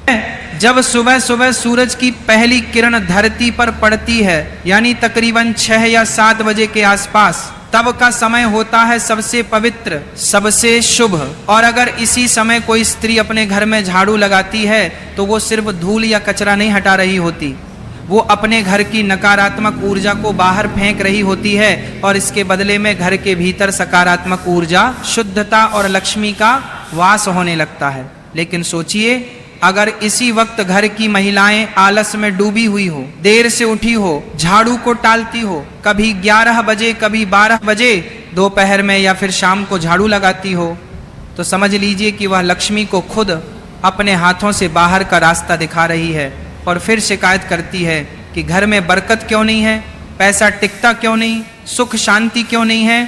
जब सुबह सुबह सूरज की पहली किरण धरती पर पड़ती है, यानी तकरीबन 6 या 7 बजे के आसपास, तब का समय होता है सबसे पवित्र, सबसे शुभ। और अगर इसी समय कोई स्त्री अपने घर में झाड़ू लगाती है तो वो सिर्फ धूल या कचरा नहीं हटा रही होती, वो अपने घर की नकारात्मक ऊर्जा को बाहर फेंक रही होती है और इसके बदले में घर के भीतर सकारात्मक ऊर्जा, शुद्धता और लक्ष्मी का वास होने लगता है। लेकिन सोचिए, अगर इसी वक्त घर की महिलाएं आलस में डूबी हुई हो, देर से उठी हो, झाड़ू को टालती हो, कभी 11 बजे कभी 12 बजे दोपहर में या फिर शाम को झाड़ू लगाती हो, तो समझ लीजिए कि वह लक्ष्मी को खुद अपने हाथों से बाहर का रास्ता दिखा रही है और फिर शिकायत करती है कि घर में बरकत क्यों नहीं है, पैसा टिकता क्यों नहीं, सुख शांति क्यों नहीं है।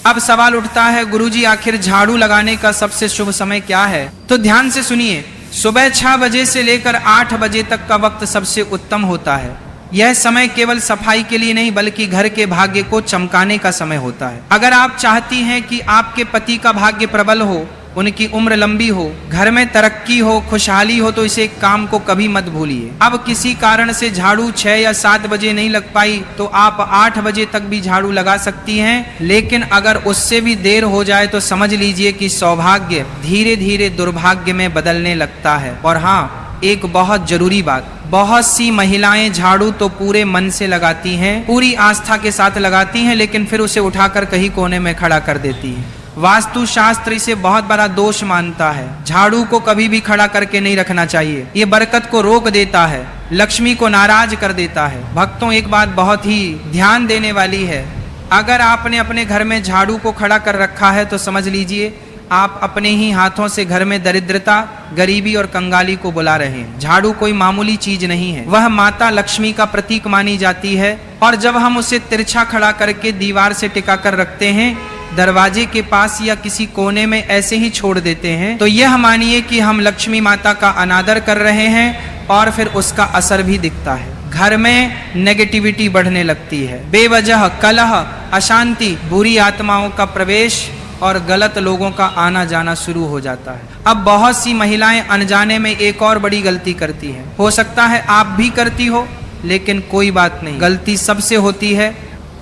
अब सवाल उठता है, गुरुजी आखिर झाड़ू लगाने का सबसे शुभ समय क्या है? तो ध्यान से सुनिए, सुबह 6 बजे से लेकर 8 बजे तक का वक्त सबसे उत्तम होता है। यह समय केवल सफाई के लिए नहीं बल्कि घर के भाग्य को चमकाने का समय होता है। अगर आप चाहती हैं कि आपके पति का भाग्य प्रबल हो, उनकी उम्र लंबी हो, घर में तरक्की हो, खुशहाली हो, तो इसे काम को कभी मत भूलिए। अब किसी कारण से झाड़ू 6 या 7 बजे नहीं लग पाई तो आप 8 बजे तक भी झाड़ू लगा सकती हैं। लेकिन अगर उससे भी देर हो जाए तो समझ लीजिए कि सौभाग्य धीरे धीरे दुर्भाग्य में बदलने लगता है। और हाँ, एक बहुत जरूरी बात, बहुत सी महिलाएं झाड़ू तो पूरे मन से लगाती हैं, पूरी आस्था के साथ लगाती हैं, लेकिन फिर उसे उठाकर कहीं कोने में खड़ा कर देती हैं। वास्तु शास्त्र इसे बहुत बड़ा दोष मानता है। झाड़ू को कभी भी खड़ा करके नहीं रखना चाहिए, ये बरकत को रोक देता है, लक्ष्मी को नाराज कर देता है। भक्तों, एक बात बहुत ही ध्यान देने वाली है, अगर आपने अपने घर में झाड़ू को खड़ा कर रखा है तो समझ लीजिए आप अपने ही हाथों से घर में दरिद्रता, गरीबी और कंगाली को बुला रहे हैं। झाड़ू कोई मामूली चीज नहीं है, वह माता लक्ष्मी का प्रतीक मानी जाती है। और जब हम उसे तिरछा खड़ा करके दीवार से टिका कर रखते हैं, दरवाजे के पास या किसी कोने में ऐसे ही छोड़ देते हैं, तो यह मानिए कि हम लक्ष्मी माता का अनादर कर रहे हैं और फिर उसका असर भी दिखता है। घर में नेगेटिविटी बढ़ने लगती है, बेवजह कलह, अशांति, बुरी आत्माओं का प्रवेश और गलत लोगों का आना जाना शुरू हो जाता है। अब बहुत सी महिलाएं अनजाने में एक और बड़ी गलती करती हैं। हो सकता है आप भी करती हो, लेकिन कोई बात नहीं, गलती सबसे होती है,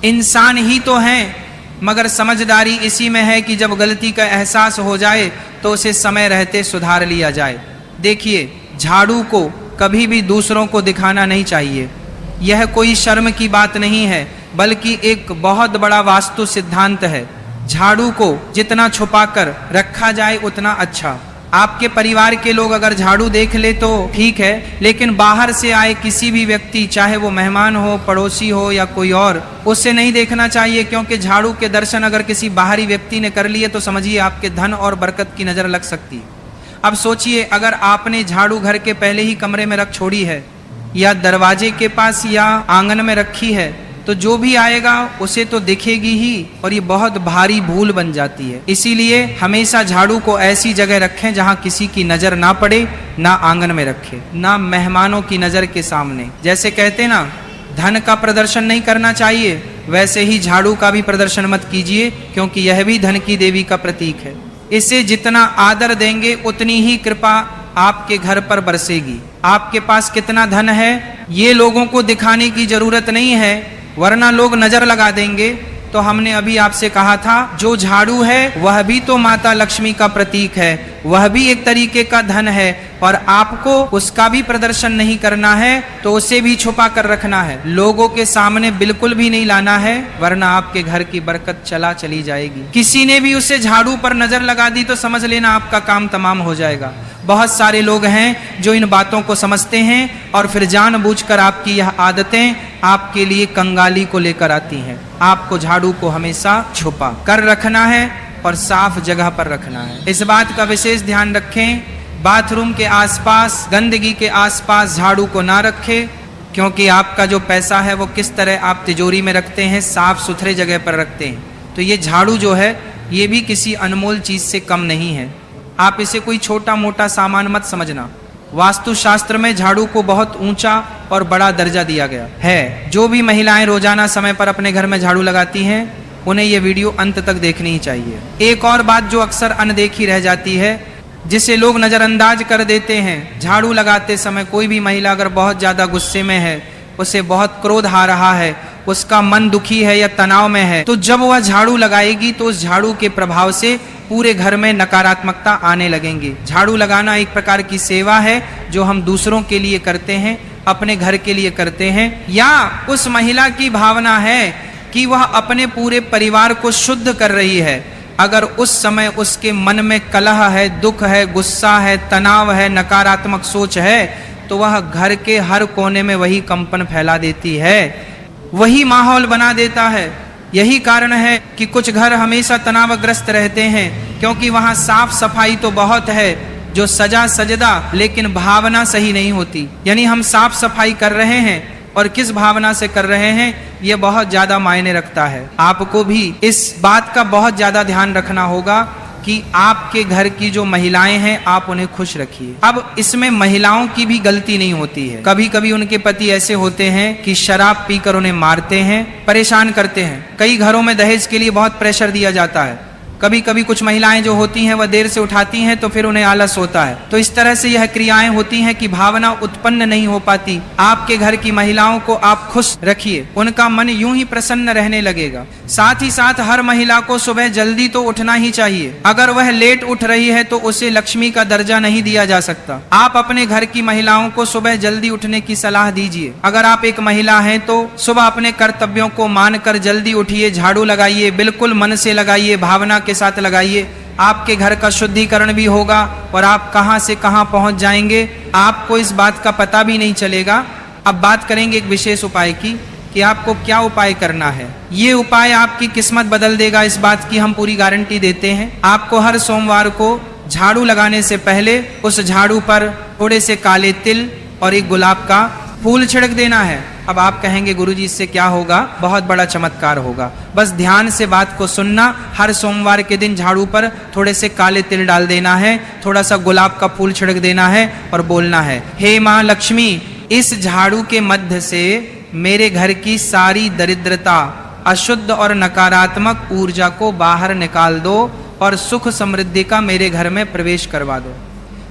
इंसान ही तो हैं। मगर समझदारी इसी में है कि जब गलती का एहसास हो जाए तो उसे समय रहते सुधार लिया जाए। देखिए, झाड़ू को कभी भी दूसरों को दिखाना नहीं चाहिए। यह कोई शर्म की बात नहीं है, बल्कि एक बहुत बड़ा वास्तु सिद्धांत है। झाड़ू को जितना छुपाकर रखा जाए उतना अच्छा। आपके परिवार के लोग अगर झाड़ू देख ले तो ठीक है, लेकिन बाहर से आए किसी भी व्यक्ति, चाहे वो मेहमान हो, पड़ोसी हो या कोई और, उससे नहीं देखना चाहिए। क्योंकि झाड़ू के दर्शन अगर किसी बाहरी व्यक्ति ने कर लिए तो समझिए आपके धन और बरकत की नजर लग सकती है। अब सोचिए, अगर आपने झाड़ू घर के पहले ही कमरे में रख छोड़ी है या दरवाजे के पास या आंगन में रखी है, तो जो भी आएगा उसे तो दिखेगी ही, और ये बहुत भारी भूल बन जाती है। इसीलिए हमेशा झाड़ू को ऐसी जगह रखें जहां किसी की नजर ना पड़े, ना आंगन में रखें, ना मेहमानों की नजर के सामने। जैसे कहते ना, धन का प्रदर्शन नहीं करना चाहिए, वैसे ही झाड़ू का भी प्रदर्शन मत कीजिए, क्योंकि यह भी धन की देवी का प्रतीक है। इसे जितना आदर देंगे उतनी ही कृपा आपके घर पर बरसेगी। आपके पास कितना धन है ये लोगों को दिखाने की जरूरत नहीं है, वरना लोग नजर लगा देंगे। तो हमने अभी आपसे कहा था, जो झाड़ू है वह भी तो माता लक्ष्मी का प्रतीक है, वह भी एक तरीके का धन है, और आपको उसका भी प्रदर्शन नहीं करना है, तो उसे भी छुपा कर रखना है, लोगों के सामने बिल्कुल भी नहीं लाना है, वरना आपके घर की बरकत चली जाएगी। किसी ने भी उसे झाड़ू पर नजर लगा दी तो समझ लेना आपका काम तमाम हो जाएगा। बहुत सारे लोग हैं जो इन बातों को समझते हैं और फिर जानबूझकर आपकी यह आदतें आपके लिए कंगाली को लेकर आती हैं। आपको झाड़ू को हमेशा छुपा कर रखना है और साफ जगह पर रखना है। इस बात का विशेष ध्यान रखें, बाथरूम के आसपास, गंदगी के आसपास झाड़ू को ना रखें, क्योंकि आपका जो पैसा है वो किस तरह आप तिजोरी में रखते हैं, साफ सुथरे जगह पर रखते हैं। तो ये झाड़ू जो है ये भी किसी अनमोल चीज से कम नहीं है। आप इसे कोई छोटा मोटा सामान मत समझना। वास्तु शास्त्र में झाड़ू को बहुत ऊंचा और बड़ा दर्जा दिया गया है। जो भी महिलाएं रोजाना समय पर अपने घर में झाड़ू लगाती हैं उन्हें यह वीडियो अंत तक देखनी ही चाहिए। एक और बात जो अक्सर अनदेखी रह जाती है, जिसे लोग नजरअंदाज कर देते हैं। झाड़ू लगाते समय कोई भी महिला अगर बहुत ज्यादा गुस्से में है, उसे बहुत क्रोध आ रहा है, उसका मन दुखी है या तनाव में है, तो जब वह झाड़ू लगाएगी तो उस झाड़ू के प्रभाव से पूरे घर में नकारात्मकता आने लगेंगी। झाड़ू लगाना एक प्रकार की सेवा है जो हम दूसरों के लिए करते हैं, अपने घर के लिए करते हैं। या उस महिला की भावना है कि वह अपने पूरे परिवार को शुद्ध कर रही है। अगर उस समय उसके मन में कलह है, दुख है, गुस्सा है, तनाव है, नकारात्मक सोच है, तो वह घर के हर कोने में वही कंपन फैला देती है, वही माहौल बना देता है। यही कारण है कि कुछ घर हमेशा तनावग्रस्त रहते हैं, क्योंकि वहां साफ सफाई तो बहुत है, जो सजा सजदा, लेकिन भावना सही नहीं होती। यानी हम साफ सफाई कर रहे हैं और किस भावना से कर रहे हैं, यह बहुत ज्यादा मायने रखता है। आपको भी इस बात का बहुत ज्यादा ध्यान रखना होगा कि आपके घर की जो महिलाएं हैं, आप उन्हें खुश रखिए। अब इसमें महिलाओं की भी गलती नहीं होती है। कभी कभी उनके पति ऐसे होते हैं कि शराब पीकर उन्हें मारते हैं, परेशान करते हैं। कई घरों में दहेज के लिए बहुत प्रेशर दिया जाता है। कभी कभी कुछ महिलाएं जो होती हैं वह देर से उठाती हैं तो फिर उन्हें आलस होता है। तो इस तरह से यह क्रियाएं होती हैं कि भावना उत्पन्न नहीं हो पाती। आपके घर की महिलाओं को आप खुश रखिए, उनका मन यूं ही प्रसन्न रहने लगेगा। साथ ही साथ हर महिला को सुबह जल्दी तो उठना ही चाहिए। अगर वह लेट उठ रही है तो उसे लक्ष्मी का दर्जा नहीं दिया जा सकता। आप अपने घर की महिलाओं को सुबह जल्दी उठने की सलाह दीजिए। अगर आप एक महिला हैं तो सुबह अपने कर्तव्यों को मानकर जल्दी उठिए, झाड़ू लगाइए, बिल्कुल मन से लगाइए, भावना के साथ लगाइए। आपके घर का शुद्धिकरण भी होगा और आप कहां से कहां पहुंच जाएंगे, आपको इस बात का पता भी नहीं चलेगा। अब बात करेंगे एक विशेष उपाय की कि आपको क्या उपाय करना है। ये उपाय आपकी किस्मत बदल देगा, इस बात की हम पूरी गारंटी देते हैं। आपको हर सोमवार को झाड़ू लगाने से पहले उस झाड़ू पर थोड़े से काले तिल और एक गुलाब का फूल छिड़क देना है। अब आप कहेंगे गुरुजी इससे क्या होगा? बहुत बड़ा चमत्कार होगा। बस ध्यान से बात को सुनना। हर सोमवार के दिन झाड़ू पर थोड़े से काले तिल डाल देना है, थोड़ा सा गुलाब का फूल छिड़क देना है और बोलना है, हे माँ लक्ष्मी, इस झाड़ू के मध्य से मेरे घर की सारी दरिद्रता, अशुद्ध और नकारात्मक ऊर्जा को बाहर निकाल दो और सुख समृद्धि का मेरे घर में प्रवेश करवा दो।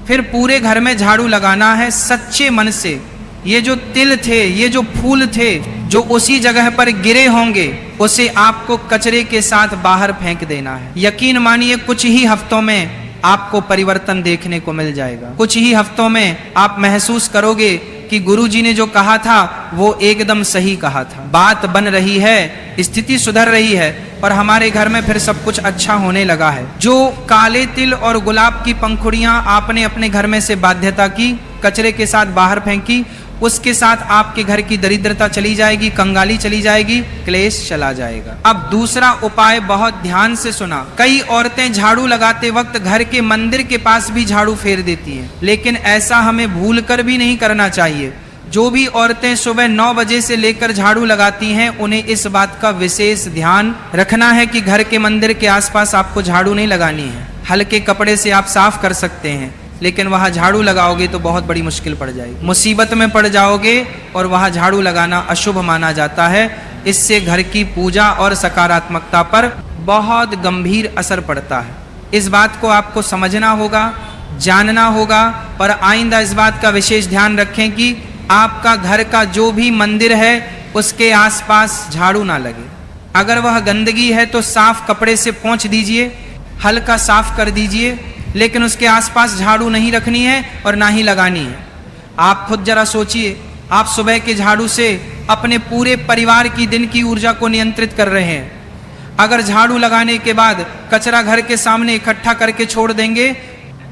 फिर पूरे घर में झाड़ू लगाना है सच्चे मन से। ये जो तिल थे, ये जो फूल थे, जो उसी जगह पर गिरे होंगे, उसे आपको कचरे के साथ बाहर फेंक देना है। यकीन मानिए कुछ ही हफ्तों में आपको परिवर्तन देखने को मिल जाएगा। कुछ ही हफ्तों में आप महसूस करोगे कि गुरुजी ने जो कहा था वो एकदम सही कहा था। बात बन रही है, स्थिति सुधर रही है और हमारे घर में फिर सब कुछ अच्छा होने लगा है। जो काले तिल और गुलाब की पंखुड़ियां आपने अपने घर में से बाध्यता की, कचरे के साथ बाहर फेंकी, उसके साथ आपके घर की दरिद्रता चली जाएगी, कंगाली चली जाएगी, क्लेश चला जाएगा। अब दूसरा उपाय बहुत ध्यान से सुना। कई औरतें झाड़ू लगाते वक्त घर के मंदिर के पास भी झाड़ू फेर देती हैं, लेकिन ऐसा हमें भूलकर भी नहीं करना चाहिए। जो भी औरतें सुबह 9 बजे से लेकर झाड़ू लगाती हैं, उन्हें इस बात का विशेष ध्यान रखना है कि घर के मंदिर के आसपास आपको झाड़ू नहीं लगानी है। हल्के कपड़े से आप साफ कर सकते हैं, लेकिन वहां झाड़ू लगाओगे तो बहुत बड़ी मुश्किल पड़ जाएगी, मुसीबत में पड़ जाओगे और वहां झाड़ू लगाना अशुभ माना जाता है। इससे घर की पूजा और सकारात्मकता पर बहुत गंभीर असर पड़ता है। इस बात को आपको समझना होगा, जानना होगा और आइंदा इस बात का विशेष ध्यान रखें कि आपका घर का जो भी मंदिर है उसके आसपास झाड़ू ना लगे। अगर वह गंदगी है तो साफ कपड़े से पोंछ दीजिए, हल्का साफ कर दीजिए, लेकिन उसके आसपास झाड़ू नहीं रखनी है और ना ही लगानी है। आप खुद जरा सोचिए, आप सुबह के झाड़ू से अपने पूरे परिवार की दिन की ऊर्जा को नियंत्रित कर रहे हैं। अगर झाड़ू लगाने के बाद कचरा घर के सामने इकट्ठा करके छोड़ देंगे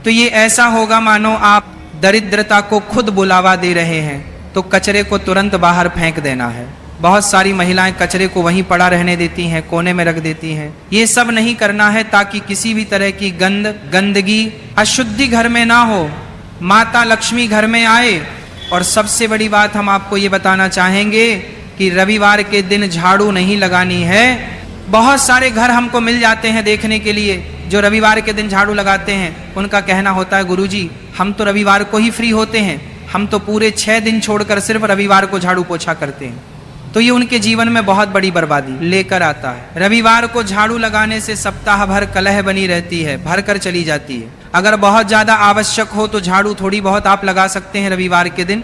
तो ये ऐसा होगा मानो आप दरिद्रता को खुद बुलावा दे रहे हैं। तो कचरे को तुरंत बाहर फेंक देना है। बहुत सारी महिलाएं कचरे को वहीं पड़ा रहने देती हैं, कोने में रख देती हैं। ये सब नहीं करना है ताकि किसी भी तरह की गंदगी, अशुद्धि घर में ना हो, माता लक्ष्मी घर में आए। और सबसे बड़ी बात हम आपको ये बताना चाहेंगे कि रविवार के दिन झाड़ू नहीं लगानी है। बहुत सारे घर हमको मिल जाते हैं देखने के लिए जो रविवार के दिन झाड़ू लगाते हैं। उनका कहना होता है गुरुजी हम तो रविवार को ही फ्री होते हैं, हम तो पूरे 6 दिन छोड़कर सिर्फ रविवार को झाड़ू पोछा करते हैं। तो ये उनके जीवन में बहुत बड़ी बर्बादी लेकर आता है। रविवार को झाड़ू लगाने से सप्ताह भर कलह बनी रहती है, भर कर चली जाती है। अगर बहुत ज्यादा आवश्यक हो तो झाड़ू थोड़ी बहुत आप लगा सकते हैं रविवार के दिन,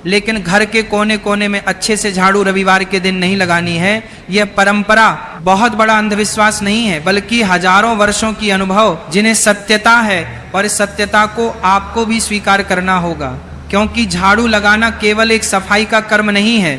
लेकिन घर के कोने कोने में अच्छे से झाड़ू रविवार के दिन नहीं लगानी है। यह परंपरा बहुत बड़ा अंधविश्वास नहीं है, बल्कि हजारों वर्षों की अनुभव जिन्हें सत्यता है, और इस सत्यता को आपको भी स्वीकार करना होगा, क्योंकि झाड़ू लगाना केवल एक सफाई का कर्म नहीं है,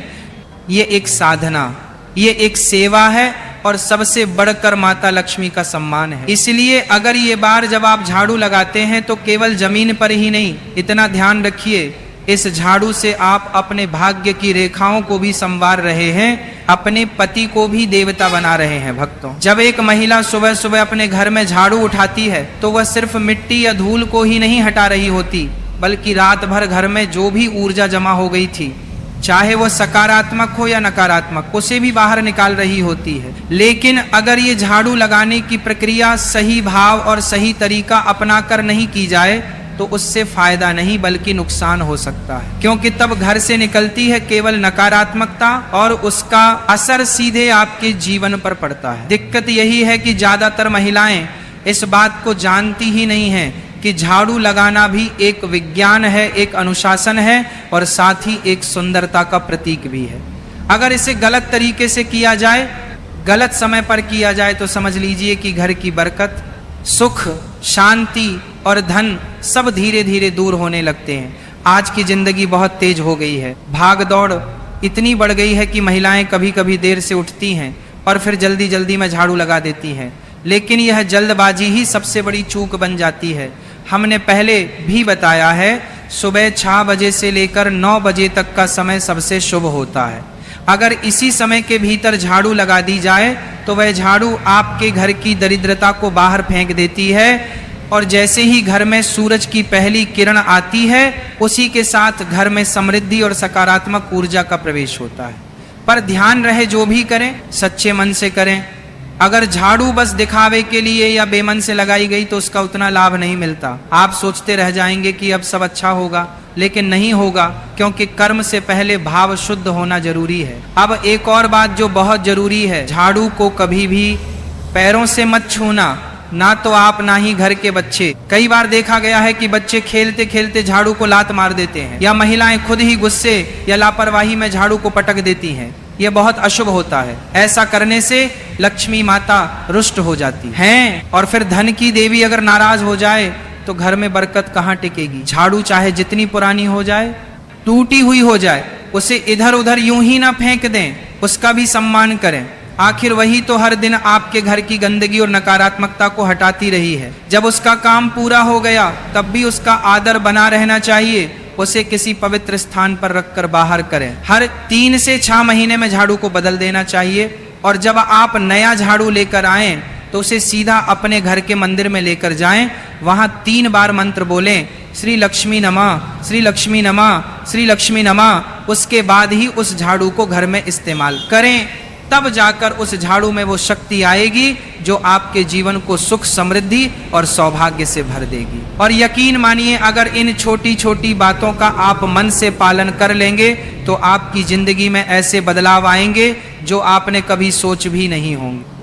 ये एक साधना, ये एक सेवा है, और सबसे बढ़कर माता लक्ष्मी का सम्मान है। इसलिए अगर ये बार जब आप झाड़ू लगाते हैं तो केवल जमीन पर ही नहीं, इतना ध्यान रखिए, इस झाड़ू से आप अपने भाग्य की रेखाओं को भी संवार रहे हैं, अपने पति को भी देवता बना रहे हैं। भक्तों, जब एक महिला सुबह सुबह अपने घर में झाड़ू उठाती है तो वह सिर्फ मिट्टी या धूल को ही नहीं हटा रही होती, बल्कि रात भर घर में जो भी ऊर्जा जमा हो गई थी, चाहे वो सकारात्मक हो या नकारात्मक, उसे भी बाहर निकाल रही होती है। लेकिन अगर ये झाड़ू लगाने की प्रक्रिया सही भाव और सही तरीका अपनाकर नहीं की जाए तो उससे फायदा नहीं बल्कि नुकसान हो सकता है, क्योंकि तब घर से निकलती है केवल नकारात्मकता और उसका असर सीधे आपके जीवन पर पड़ता है। दिक्कत यही है कि ज्यादातर महिलाएं इस बात को जानती ही नहीं है कि झाड़ू लगाना भी एक विज्ञान है, एक अनुशासन है, और साथ ही एक सुंदरता का प्रतीक भी है। अगर इसे गलत तरीके से किया जाए, गलत समय पर किया जाए, तो समझ लीजिए कि घर की बरकत, सुख, शांति और धन सब धीरे धीरे दूर होने लगते हैं। आज की जिंदगी बहुत तेज हो गई है, भाग दौड़ इतनी बढ़ गई है कि महिलाएं कभी कभी देर से उठती हैं और फिर जल्दी जल्दी में झाड़ू लगा देती हैं, लेकिन यह जल्दबाजी ही सबसे बड़ी चूक बन जाती है। हमने पहले भी बताया है, सुबह 6 बजे से लेकर 9 बजे तक का समय सबसे शुभ होता है। अगर इसी समय के भीतर झाड़ू लगा दी जाए तो वह झाड़ू आपके घर की दरिद्रता को बाहर फेंक देती है, और जैसे ही घर में सूरज की पहली किरण आती है, उसी के साथ घर में समृद्धि और सकारात्मक ऊर्जा का प्रवेश होता है। पर ध्यान रहे, जो भी करें सच्चे मन से करें। अगर झाड़ू बस दिखावे के लिए या बेमन से लगाई गई तो उसका उतना लाभ नहीं मिलता। आप सोचते रह जाएंगे कि अब सब अच्छा होगा, लेकिन नहीं होगा, क्योंकि कर्म से पहले भाव शुद्ध होना जरूरी है। अब एक और बात जो बहुत जरूरी है, झाड़ू को कभी भी पैरों से मत छूना, ना तो आप ना ही घर के बच्चे। कई बार देखा गया है कि बच्चे खेलते खेलते झाड़ू को लात मार देते हैं, या महिलाएं खुद ही गुस्से या लापरवाही में झाड़ू को पटक देती हैं। यह बहुत अशुभ होता है। ऐसा करने से लक्ष्मी माता रुष्ट हो जाती है, और फिर धन की देवी अगर नाराज हो जाए तो घर में बरकत कहाँ टिकेगी। झाड़ू चाहे जितनी पुरानी हो जाए, टूटी हुई हो जाए, उसे इधर उधर यूं ही ना फेंक दें, उसका भी सम्मान करें। आखिर वही तो हर दिन आपके घर की गंदगी और नकारात्मकता को हटाती रही है। जब उसका काम पूरा हो गया तब भी उसका आदर बना रहना चाहिए, उसे किसी पवित्र स्थान पर रखकर बाहर करें। हर 3 से 6 महीने में झाड़ू को बदल देना चाहिए, और जब आप नया झाड़ू लेकर आएं तो उसे सीधा अपने घर के मंदिर में लेकर जाएं, वहां 3 बार मंत्र बोलें, श्री लक्ष्मी नमः, श्री लक्ष्मी नमः, श्री लक्ष्मी नमः। उसके बाद ही उस झाड़ू को घर में इस्तेमाल करें, तब जाकर उस झाड़ू में वो शक्ति आएगी जो आपके जीवन को सुख, समृद्धि और सौभाग्य से भर देगी। और यकीन मानिए, अगर इन छोटी छोटी बातों का आप मन से पालन कर लेंगे तो आपकी जिंदगी में ऐसे बदलाव आएंगे जो आपने कभी सोच भी नहीं होंगे।